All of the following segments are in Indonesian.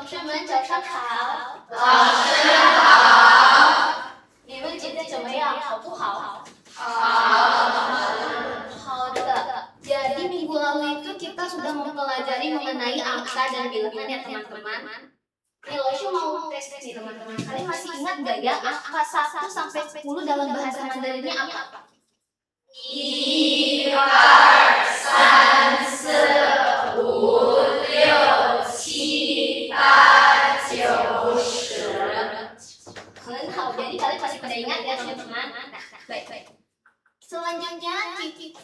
生们早上好。早上好。你们今天怎么样？好不好？好的. Jadi minggu lalu itu kita sudah mempelajari mengenai angka dan bilangan ya teman-teman. Nih Loshu mau tes nih teman-teman. Kalian masih ingat gak ya angka 1 sampai 10 dalam bahasa Mandarinnya apa? 1、2、3、4、5、6、7、8、9、10。很好, jadi kalian pasti pada ingat ya teman-teman. Nah, baik. Selanjutnya,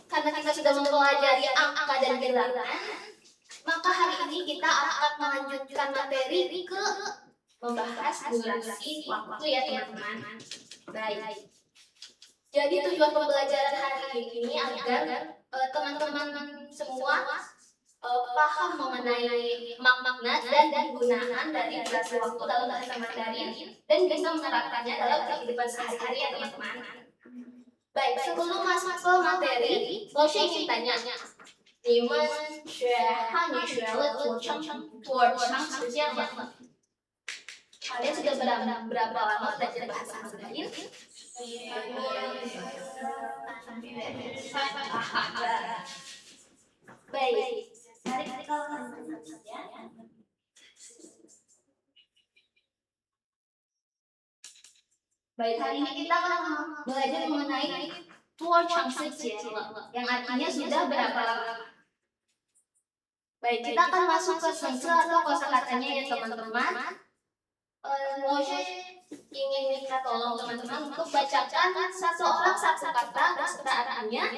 karena kita sudah mempelajari angka dan bilangan, maka hari ini kita akan melanjutkan materi ke membahas durasi waktu ya teman-teman. Baik. Jadi tujuan pembelajaran hari ini agar teman-teman semua paham mengenai makna dan penggunaan dari durasi waktu dalam bahasa Mandarin dan bisa menerapkannya dalam kehidupan sehari-hari ya teman-teman. Baik, sebelum masuk ke materi, Loshu ingin tanya, 你们学汉语学了多长时间了? Kalian sudah berapa lama belajar bahasa Mandarin? Baik. Tarik kalau ya. Baik, hari ini kita akan belajar mengenai tuo chang sijian, yang artinya sudah berapa lama. Baik, kita akan masuk ke sengse atau kosakatanya ya teman-teman. Loshu ingin minta tolong teman-teman untuk bacakan seseorang satu kata beserta artinya,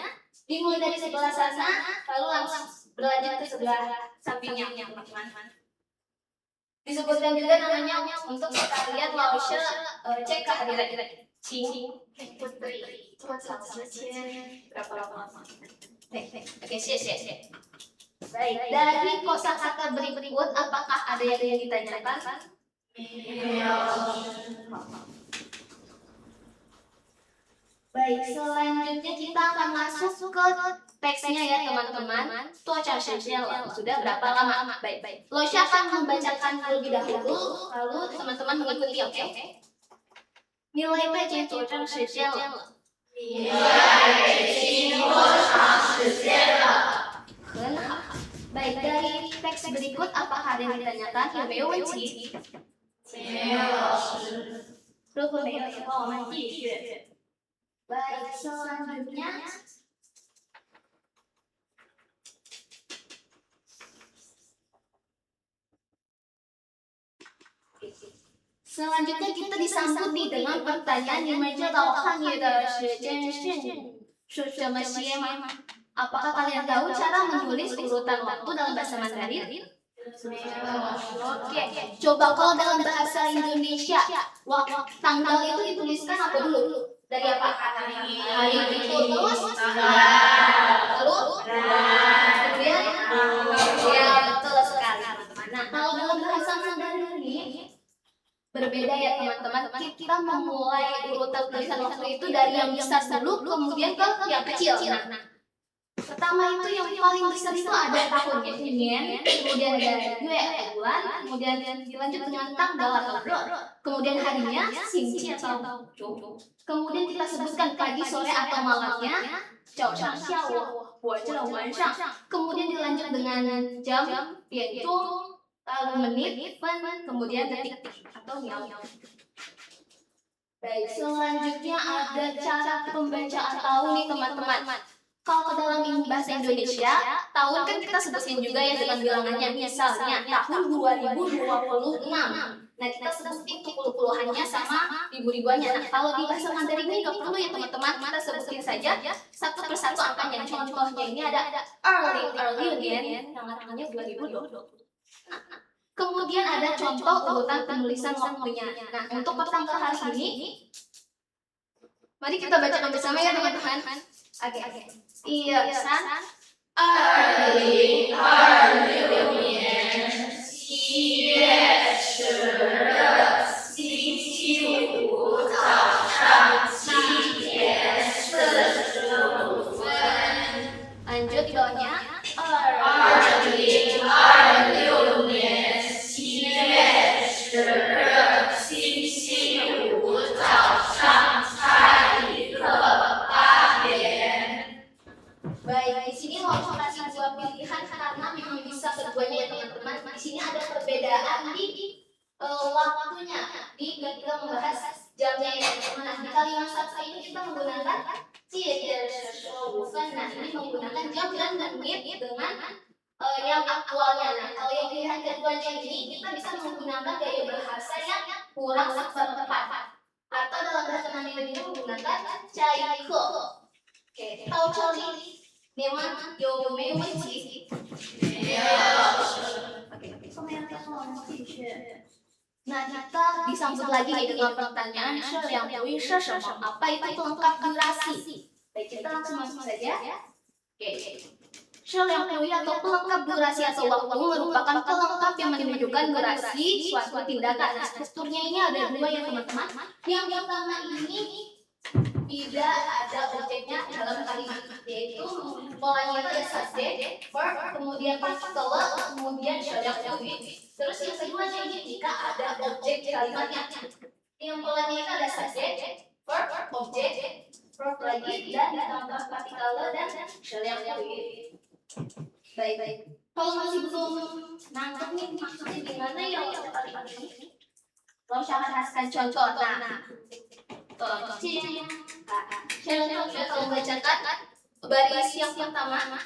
dimulai dari sebelah sana, lalu langsung berlanjut ke sebelah sampingnya teman-teman. Disebutkan juga namanya untuk sekalian Loshu cek kehadiran Qing Putri. Berapa lama? Oke, siap. Baik, dari kosakata berikut apakah ada yang ditanyakan? Baik, selanjutnya kita akan masuk ke teksnya ya teman-teman. Tuo chang sijian sudah berapa lama? Baik. Loshu akan membacakan terlebih dahulu, lalu teman-teman mengikuti, oke? 你来北京多长时间了？ 你来北京多长时间了？ 很好. Baik, dari teks berikut apakah ada yang ditanyakan? 有没有问题？ 没有老师。如果没有的话，我们继续。Baik, selanjutnya Selanjutnya kita disambut nih dengan pertanyaan yang menjawab hanyu de shijian shu shenme xie ma? Apakah kalian tahu cara menulis urutan waktu dalam bahasa Mandarin? Oke, coba kalau dalam bahasa Indonesia, tanggal itu dituliskan apa dulu? Dari apa? Hari itu terus lalu kemudian ya betul sekali teman-teman. Nah, kalau dalam bahasa Mandarin ini berbeda ya teman-teman, kita memulai urutan tulisan waktu itu dari yang besar dulu kemudian ke yang kecil. Nah, pertama itu yang paling besar itu ada tahunnya, kemudian ada bulan, kemudian dilanjut dengan tanggal atau kemudian harinya, xingqi atau zhou, kemudian kita sebutkan pagi, sore atau malamnya, zhao shang xiao wo zhe wan shang, kemudian dilanjut dengan jam, dian zhong, lalu menit, kemudian detik atau miao. Baik, selanjutnya ada cara pembacaan tahun nih teman-teman. Kalau dalam bahasa Indonesia, tahun kan kita sebutin juga ya dengan bilangannya, misalnya tahun 2026. Nah, kita sebutin puluh-puluhannya sama ribu-ribuannya. Nah, kalau di bahasa Mandarin ini nggak perlu ya teman-teman, kita sebutin saja satu persatu angkanya. Contohnya ini ada early yang artinya 2020. Kemudian ada contoh urutan penulisan waktunya. Nah, untuk pertanggal hari ini, mari kita bacakan bersama ya teman-teman. Oke. 1、2、3。2026年7月12星期五早上7点45分。Lanjut di bawahnya. 2026年7月 Baik, di sini mau kasih dua pilihan karena memang bisa keduanya ya teman-teman. Di sini ada perbedaan di waktunya. Kita membahas jamnya ya teman-teman. Nah, di kalimat satu ini kita menggunakan bukan. Nah, ini menggunakan jam dan menit dengan yang aktualnya. Nah, kalau yang pilihan keduanya ini kita bisa menggunakan gaya bahasa yang kurang seperempat. Atau dalam bahasa Mandarin ini menggunakan caiko. Oke, tahu coli? 你们有没有问题？没有。Oke, Nah, kita disambut lagi dengan pertanyaan yang apa itu pelengkap durasi? Baik, kita langsung masuk saja. Oke. atau pelengkap durasi atau waktu merupakan pelengkap yang menunjukkan durasi suatu tindakan. Nah, strukturnya ini ada dua ya teman-teman. Yang pertama ini tidak ada objeknya dalam kalimat, yaitu polanya itu ada subjek, verb, kemudian partikel, kemudian terus yang keduanya ini jika ada objek kalimatnya. Yang polanya itu ada subjek, verb, objek, verb lagi dan ditambah partikel dan baik. Kalau masih belum nangkep nih maksudnya gimana ya kalimat ini? Kalau saya kasihkan contoh, kalau bacakan baris yang pertama. Nah,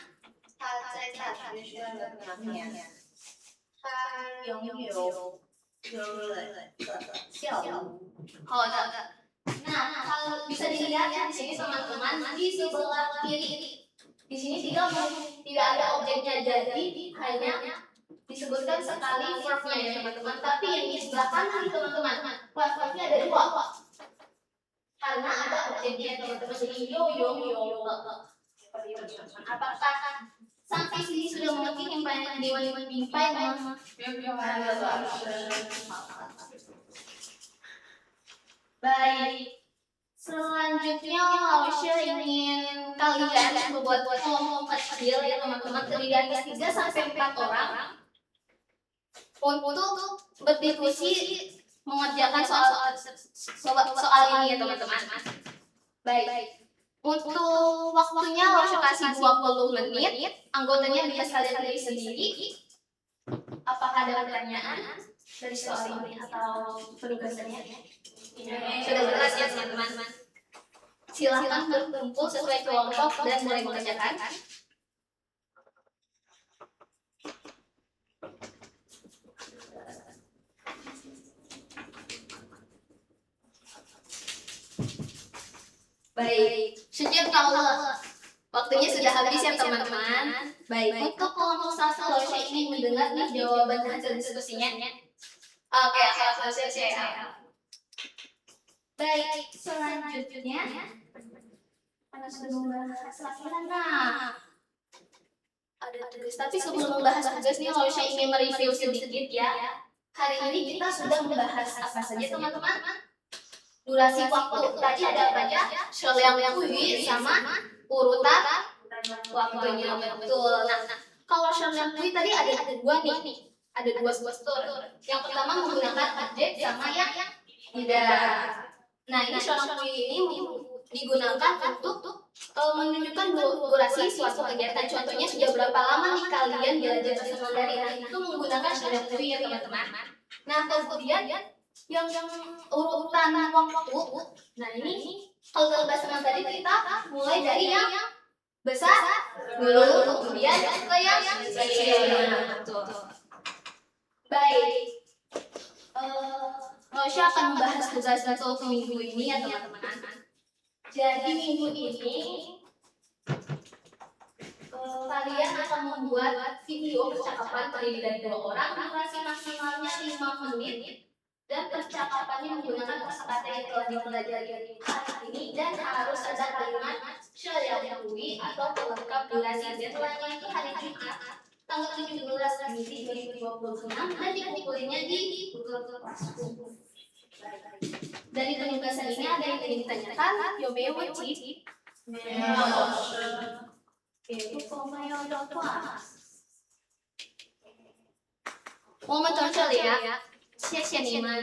kalau bisa dilihat di sini teman-teman di sebelah kiri. Di sini tidak ada objeknya, jadi hanya disebutkan sekali verbnya ya teman-teman. Tapi yang di sebelah kanan teman-teman, verbnya ada dua. Karena ada objeknya teman-teman, jadi yo. Apakah sampai sini sudah mengerti Dewan Mimpai? Baik. Selanjutnya, Lausya ingin kalian membuat kelompok kecil ya teman-teman, terdiri dari 3 sampai 4 orang untuk berdiskusi mengerjakan soal ini ya teman-teman. Baik. Untuk waktunya Lausya kasih 20 menit. Anggotanya bisa kalian pilih sendiri. Apakah ada pertanyaan dari soal ini atau penugasannya? Sudah jelas ya teman-teman. Silakan berkumpul sesuai kelompok dan mulai mengerjakan. Baik, sejak kalau waktunya sudah habis ya teman-teman. Baik, untuk kelompok 1 Lausya ingin mendengar nih jawaban hasil diskusinya. Oke, siap. Baik, selanjutnya ada tugas. Tapi sebelum membahas tugas nih, Lausya ingin mereview sedikit ya. Hari ini kita sudah membahas apa saja teman-teman? Durasi waktu. Tadi ada apa aja? Yang sama urutan waktunya, betul. Nah, kalau yang tadi ada dua nih. Ada dua struktur. Yang pertama menggunakan objek sama yang tidak. Nah, ini ini digunakan untuk menunjukkan durasi suatu kegiatan. Contohnya sudah berapa lama nih kalian belajar bahasa Mandarin? Nah, itu menggunakan ya teman-teman. Nah, kemudian yang urutan waktu. Nah, ini kalau dalam bahasa Mandarin kita mulai dari yang besar dulu, kemudian ke yang kecil. Baik. Lausya akan membahas tugas untuk minggu ini ya teman-teman. Jadi minggu ini kalian akan membuat video percakapan terdiri dari 2 orang, durasi maksimalnya 5 menit dan percakapannya menggunakan kosakata yang telah dipelajari hari ini dan harus ada kalimat atau pelengkap durasi. Deadline-nya itu hari Jumat tanggal 17 Juli 2026 dan dikumpulinnya di Google Classroom. Dari penugasan ini ada yang ingin ditanyakan? Momen cocok ya. 谢谢你们。